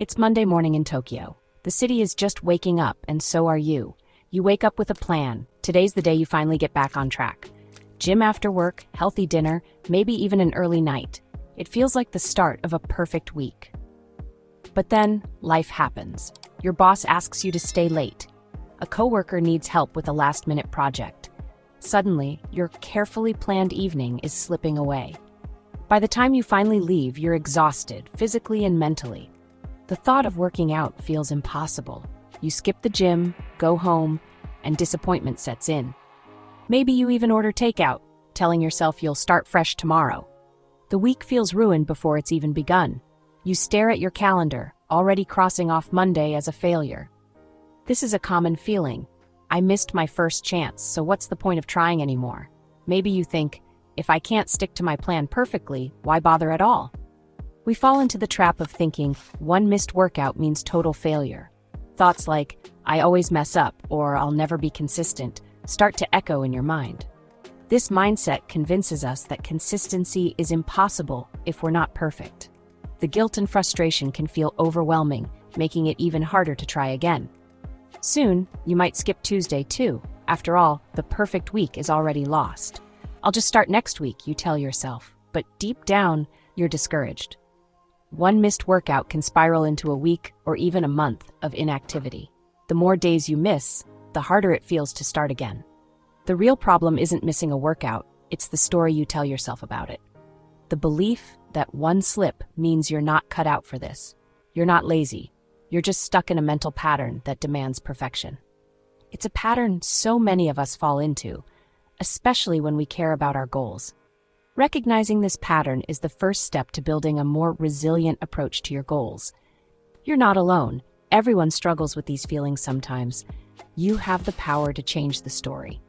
It's Monday morning in Tokyo. The city is just waking up, and so are you. You wake up with a plan. Today's the day you finally get back on track. Gym after work, healthy dinner, maybe even an early night. It feels like the start of a perfect week. But then, life happens. Your boss asks you to stay late. A coworker needs help with a last-minute project. Suddenly, your carefully planned evening is slipping away. By the time you finally leave, you're exhausted, physically and mentally. The thought of working out feels impossible. You skip the gym, go home, and disappointment sets in. Maybe you even order takeout, telling yourself you'll start fresh tomorrow. The week feels ruined before it's even begun. You stare at your calendar, already crossing off Monday as a failure. This is a common feeling. I missed my first chance, so what's the point of trying anymore? Maybe you think, if I can't stick to my plan perfectly, why bother at all? We fall into the trap of thinking one missed workout means total failure. Thoughts like, I always mess up, or I'll never be consistent, start to echo in your mind. This mindset convinces us that consistency is impossible if we're not perfect. The guilt and frustration can feel overwhelming, making it even harder to try again. Soon, you might skip Tuesday too. After all, the perfect week is already lost. I'll just start next week, you tell yourself, but deep down, you're discouraged. One missed workout can spiral into a week or even a month of inactivity. The more days you miss, the harder it feels to start again. The real problem isn't missing a workout, it's the story you tell yourself about it. The belief that one slip means you're not cut out for this. You're not lazy. You're just stuck in a mental pattern that demands perfection. It's a pattern so many of us fall into, especially when we care about our goals. Recognizing this pattern is the first step to building a more resilient approach to your goals. You're not alone. Everyone struggles with these feelings sometimes. You have the power to change the story.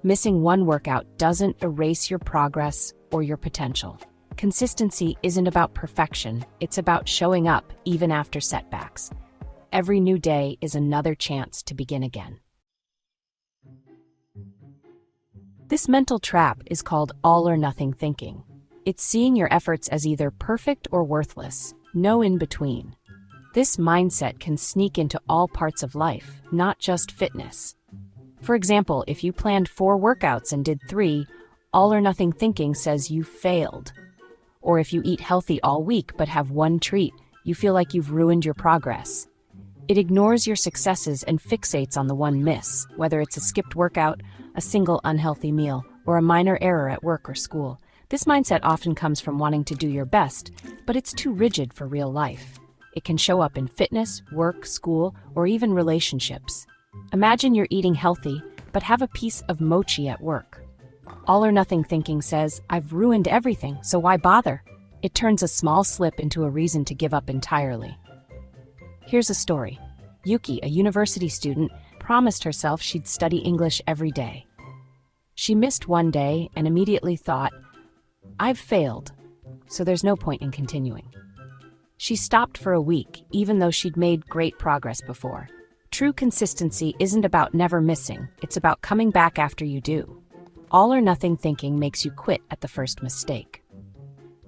Missing one workout doesn't erase your progress or your potential. Consistency isn't about perfection, it's about showing up even after setbacks. Every new day is another chance to begin again. This mental trap is called all or nothing thinking. It's seeing your efforts as either perfect or worthless, no in between. This mindset can sneak into all parts of life, not just fitness. For example, if you planned 4 workouts and did 3, all or nothing thinking says you failed. Or if you eat healthy all week but have one treat, you feel like you've ruined your progress. It ignores your successes and fixates on the one miss, whether it's a skipped workout, a single unhealthy meal, or a minor error at work or school. This mindset often comes from wanting to do your best, but it's too rigid for real life. It can show up in fitness, work, school, or even relationships. Imagine you're eating healthy, but have a piece of mochi at work. All or nothing thinking says, I've ruined everything, so why bother? It turns a small slip into a reason to give up entirely. Here's a story. Yuki, a university student, promised herself she'd study English every day. She missed one day and immediately thought, I've failed, so there's no point in continuing. She stopped for a week, even though she'd made great progress before. True consistency isn't about never missing, it's about coming back after you do. All or nothing thinking makes you quit at the first mistake.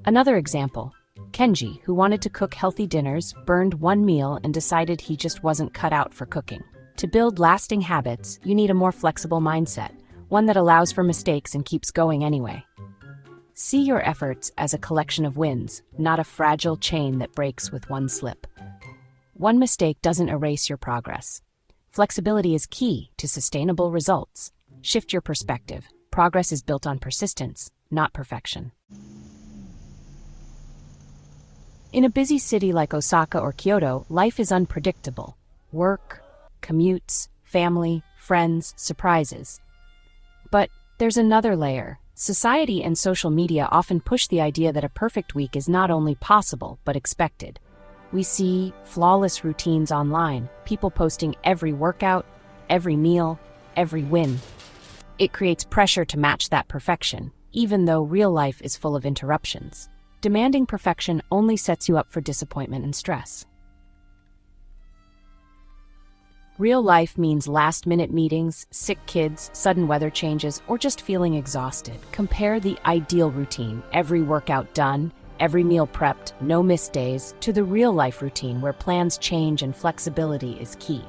Another example, Kenji, who wanted to cook healthy dinners, burned one meal and decided he just wasn't cut out for cooking. To build lasting habits, you need a more flexible mindset, one that allows for mistakes and keeps going anyway. See your efforts as a collection of wins, not a fragile chain that breaks with one slip. One mistake doesn't erase your progress. Flexibility is key to sustainable results. Shift your perspective. Progress is built on persistence, not perfection. In a busy city like Osaka or Kyoto, life is unpredictable. Work, commutes, family, friends, surprises. But there's another layer. Society and social media often push the idea that a perfect week is not only possible, but expected. We see flawless routines online, people posting every workout, every meal, every win. It creates pressure to match that perfection, even though real life is full of interruptions. Demanding perfection only sets you up for disappointment and stress. Real life means last-minute meetings, sick kids, sudden weather changes, or just feeling exhausted. Compare the ideal routine, every workout done, every meal prepped, no missed days, to the real-life routine where plans change and flexibility is key.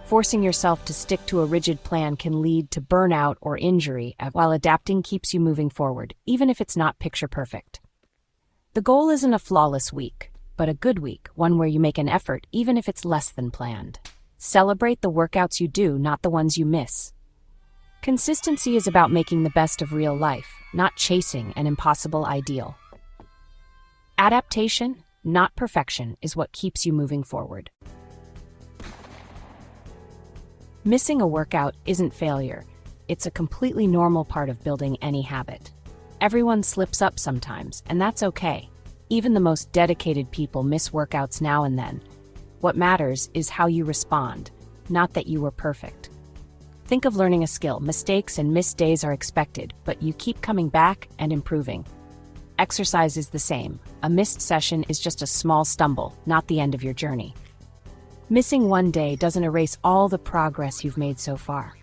Forcing yourself to stick to a rigid plan can lead to burnout or injury, while adapting keeps you moving forward, even if it's not picture perfect. The goal isn't a flawless week, but a good week, one where you make an effort even if it's less than planned. Celebrate the workouts you do, not the ones you miss. Consistency is about making the best of real life, not chasing an impossible ideal. Adaptation, not perfection, is what keeps you moving forward. Missing a workout isn't failure. It's a completely normal part of building any habit. Everyone slips up sometimes, and that's okay. Even the most dedicated people miss workouts now and then. What matters is how you respond, not that you were perfect. Think of learning a skill. Mistakes and missed days are expected, but you keep coming back and improving. Exercise is the same. A missed session is just a small stumble, not the end of your journey. Missing one day doesn't erase all the progress you've made so far.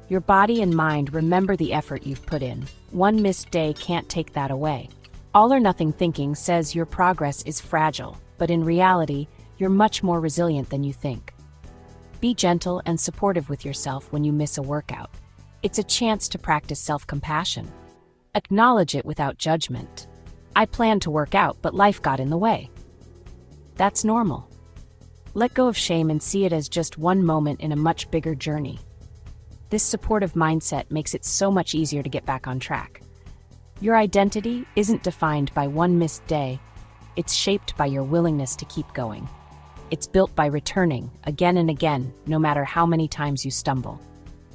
Your body and mind remember the effort you've put in. One missed day can't take that away. All or nothing thinking says your progress is fragile, but in reality, you're much more resilient than you think. Be gentle and supportive with yourself when you miss a workout. It's a chance to practice self-compassion. Acknowledge it without judgment. I planned to work out, but life got in the way. That's normal. Let go of shame and see it as just one moment in a much bigger journey. This supportive mindset makes it so much easier to get back on track. Your identity isn't defined by one missed day. It's shaped by your willingness to keep going. It's built by returning again and again, no matter how many times you stumble.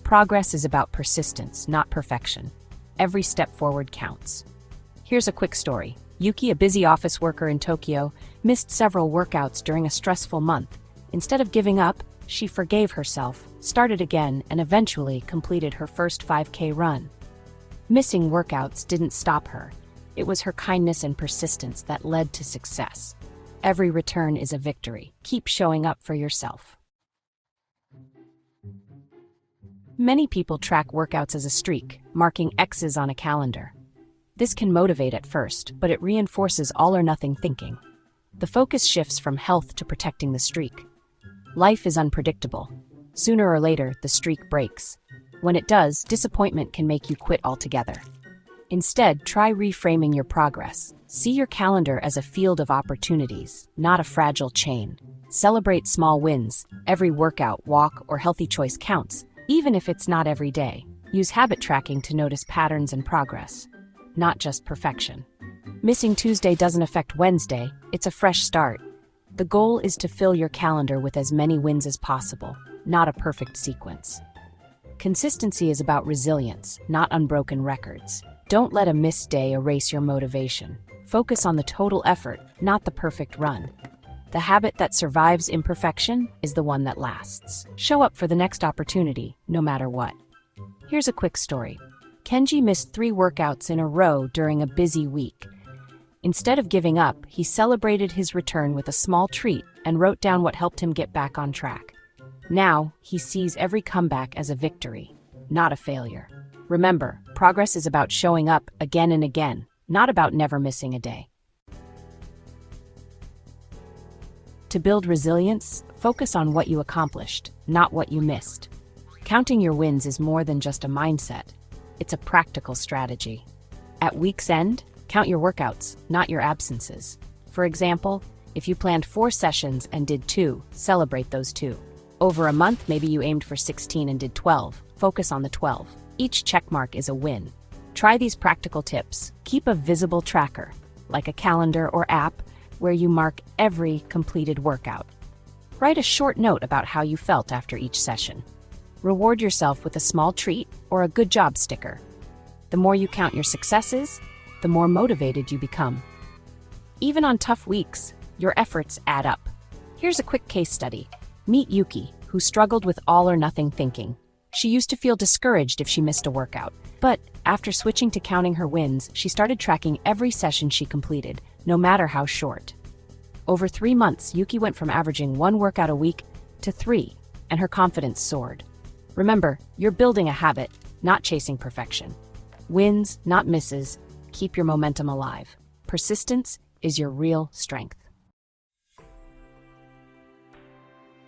Progress is about persistence, not perfection. Every step forward counts. Here's a quick story. Yuki, a busy office worker in Tokyo, missed several workouts during a stressful month. Instead of giving up, she forgave herself, started again, and eventually completed her first 5K run. Missing workouts didn't stop her. It was her kindness and persistence that led to success. Every return is a victory. Keep showing up for yourself. Many people track workouts as a streak, marking X's on a calendar. This can motivate at first, but it reinforces all or nothing thinking. The focus shifts from health to protecting the streak. Life is unpredictable. Sooner or later, the streak breaks. When it does, disappointment can make you quit altogether. Instead, try reframing your progress. See your calendar as a field of opportunities, not a fragile chain. Celebrate small wins. Every workout, walk, or healthy choice counts, even if it's not every day. Use habit tracking to notice patterns and progress, not just perfection. Missing Tuesday doesn't affect Wednesday, it's a fresh start. The goal is to fill your calendar with as many wins as possible, not a perfect sequence. Consistency is about resilience, not unbroken records. Don't let a missed day erase your motivation. Focus on the total effort, not the perfect run. The habit that survives imperfection is the one that lasts. Show up for the next opportunity, no matter what. Here's a quick story. Kenji missed 3 workouts in a row during a busy week. Instead of giving up, he celebrated his return with a small treat and wrote down what helped him get back on track. Now, he sees every comeback as a victory, not a failure. Remember, progress is about showing up again and again, not about never missing a day. To build resilience, focus on what you accomplished, not what you missed. Counting your wins is more than just a mindset. It's a practical strategy. At week's end, count your workouts, not your absences. For example, if you planned 4 sessions and did 2, celebrate those 2. Over a month, maybe you aimed for 16 and did 12. Focus on the 12. Each checkmark is a win. Try these practical tips. Keep a visible tracker, like a calendar or app, where you mark every completed workout. Write a short note about how you felt after each session. Reward yourself with a small treat or a good job sticker. The more you count your successes, the more motivated you become. Even on tough weeks, your efforts add up. Here's a quick case study. Meet Yuki, who struggled with all or nothing thinking. She used to feel discouraged if she missed a workout, but after switching to counting her wins, she started tracking every session she completed, no matter how short. Over 3 months, Yuki went from averaging 1 workout a week to 3, and her confidence soared. Remember, you're building a habit, not chasing perfection. Wins, not misses, keep your momentum alive. Persistence is your real strength.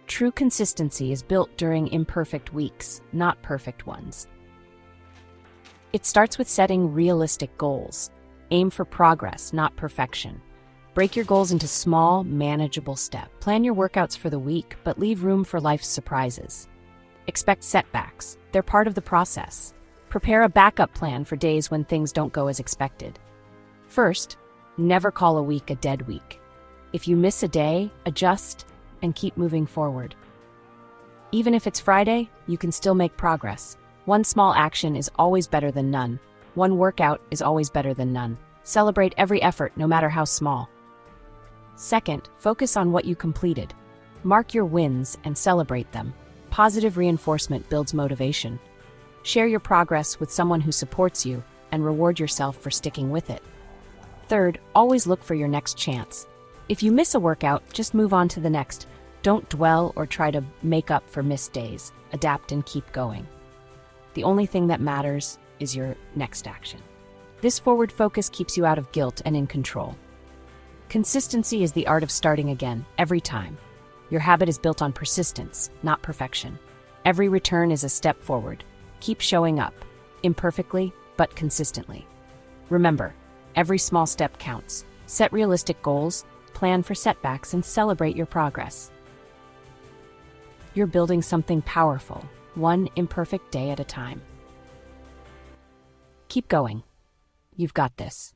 True consistency is built during imperfect weeks, not perfect ones. It starts with setting realistic goals. Aim for progress, not perfection. Break your goals into small, manageable steps. Plan your workouts for the week, but leave room for life's surprises. Expect setbacks. They're part of the process. Prepare a backup plan for days when things don't go as expected. First, never call a week a dead week. If you miss a day, adjust and keep moving forward. Even if it's Friday, you can still make progress. One small action is always better than none. One workout is always better than none. Celebrate every effort, no matter how small. Second, focus on what you completed. Mark your wins and celebrate them. Positive reinforcement builds motivation. Share your progress with someone who supports you and reward yourself for sticking with it. Third, always look for your next chance. If you miss a workout, just move on to the next. Don't dwell or try to make up for missed days. Adapt and keep going. The only thing that matters is your next action. This forward focus keeps you out of guilt and in control. Consistency is the art of starting again, every time. Your habit is built on persistence, not perfection. Every return is a step forward. Keep showing up, imperfectly, but consistently. Remember, every small step counts. Set realistic goals, plan for setbacks, and celebrate your progress. You're building something powerful, one imperfect day at a time. Keep going. You've got this.